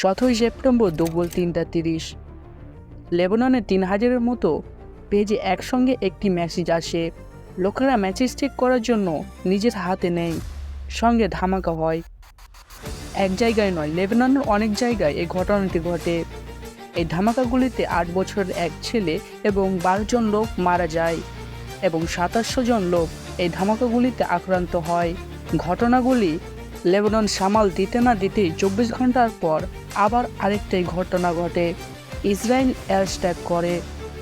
17 September দুপুর 3:30 লেবাননে 3000-এর মতো পেজে একসঙ্গে একটি মেসেজ আসে। লোকেরা মেসেজ চেক করার জন্য নিজের হাতে নেয়। সঙ্গে ধামাকা হয়। এক জায়গায় নয়, লেবাননের অনেক জায়গায় এই ঘটনাটি ঘটে। এই ধামাকাগুলিতে 8 বছরের এক ছেলে এবং 12 জন লোক মারা যায় এবং 2700 জন লোক এই ধামাকাগুলিতে আক্রান্ত হয়। ঘটনাগুলি লেবানন সামাল দিতে না দিতেই 24 ঘন্টার পর আবার আরেকটাই ঘটনা ঘটে। ইসরায়েল এয়ার স্ট্রাইক করে।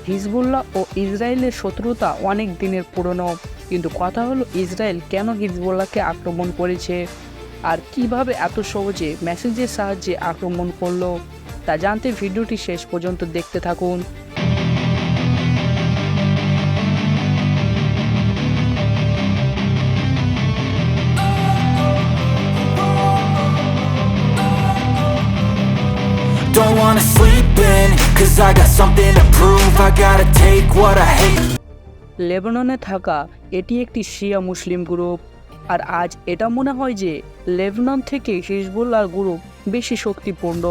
হিজবুল্লাহ ও ইসরায়েলের শত্রুতা অনেক দিনের পুরনো, কিন্তু কথা হলো ইসরায়েল কেন হিজবুল্লাহকে আক্রমণ করেছে আর কিভাবে এত সহজে মেসেজের সাহায্যে আক্রমণ করলো তা জানতে ভিডিওটি শেষ পর্যন্ত দেখতে থাকুন। Don't wanna sleep in, cause I got something to prove. I gotta take what I hate. লেবাননে থাকা এটি একটি শিয়া মুসলিম গ্রুপ, আর আজ এটা মনে হয় যে লেবানন থেকে হিজবুল্লাহ গ্রুপ বেশি শক্তিপূর্ণ।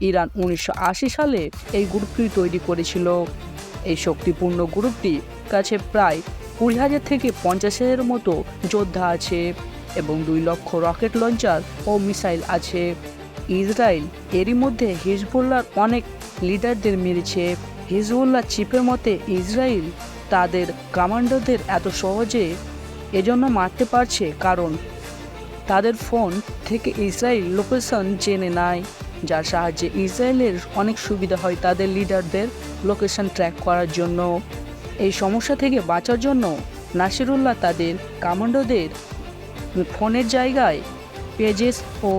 ইরান 1980 সালে এই গ্রুপটি তৈরি করেছিল। এই শক্তিপূর্ণ গ্রুপটি কাছে প্রায় 20,000 থেকে 50,000-এর মতো যোদ্ধা আছে এবং 2 লক্ষ রকেট লঞ্চার ও মিসাইল আছে। ইসরায়েল এরই মধ্যে হিজবুল্লাহর অনেক লিডারদের মেরেছে। হিজবুল্লাহ চিফের মতে ইসরায়েল তাদের কমান্ডারদের এত সহজে এজন্য মারতে পারছে কারণ তাদের ফোন থেকে ইসরায়েল লোকেশন জেনে নেয়, যার সাহায্যে ইসরায়েলের অনেক সুবিধা হয় তাদের লিডারদের লোকেশন ট্র্যাক করার জন্য। এই সমস্যা থেকে বাঁচার জন্য নাসিরুল্লাহ তাদের কমান্ডারদের ফোনের জায়গায় পেজেস ও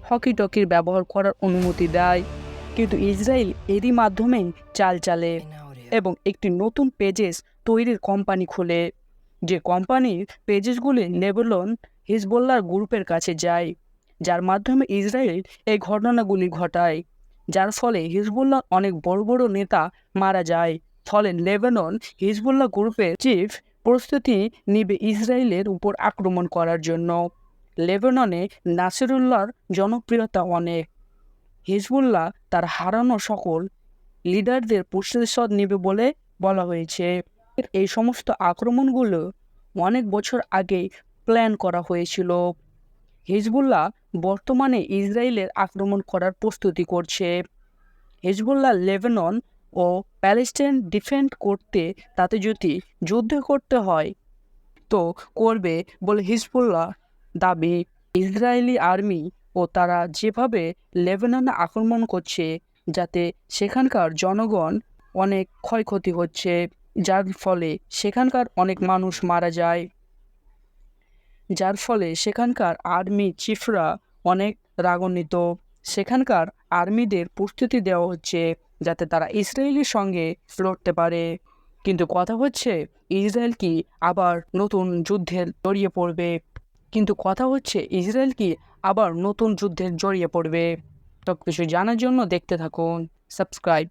হকি-টকির ব্যবহার করার অনুমতি দেয়, কিন্তু ইসরায়েল এরই মাধ্যমেই চাল চালে এবং একটি নতুন পেজেস তৈরির কোম্পানি খোলে। যে কোম্পানির পেজেসগুলি লেবানন হিজবুল্লাহ গ্রুপের কাছে যায়, যার মাধ্যমে ইসরায়েল এই ঘটনাগুলি ঘটায়, যার ফলে হিজবুল্লাহ অনেক বড় বড় নেতা মারা যায়। ফলে লেবানন হিজবুল্লাহ গ্রুপের চিফ প্রস্তুতি নিবে ইসরায়েলের উপর আক্রমণ করার জন্য। লেবাননে নাসিরুল্লাহর জনপ্রিয়তা অনেক। হিজবুল্লাহ তার হারানো সকল লিডারদের প্রতিশোধ নেবে বলে বলা হয়েছে। এই সমস্ত আক্রমণগুলো অনেক বছর আগে প্ল্যান করা হয়েছিল। হিজবুল্লাহ বর্তমানে ইসরায়েলের আক্রমণ করার প্রস্তুতি করছে। হিজবুল্লাহ লেবানন ও প্যালেস্টাইন ডিফেন্ড করতে তাতে যদি যুদ্ধ করতে হয় তো করবে বলে হিজবুল্লাহ দাবি। ইসরায়েলি আর্মি ও তারা যেভাবে লেবাননে আক্রমণ করছে, যাতে সেখানকার জনগণ অনেক ক্ষয়ক্ষতি হচ্ছে, যার ফলে সেখানকার অনেক মানুষ মারা যায়, যার ফলে সেখানকার আর্মি চিফরা অনেক রাগান্বিত। সেখানকার আর্মিদের প্রস্তুতি দেওয়া হচ্ছে যাতে তারা ইসরায়েলের সঙ্গে লড়তে পারে। কিন্তু কথা হচ্ছে ইসরায়েল কি আবার নতুন যুদ্ধে জড়িয়ে পড়বে। সব কিছু জানার জন্য দেখতে থাকুন। সাবস্ক্রাইব।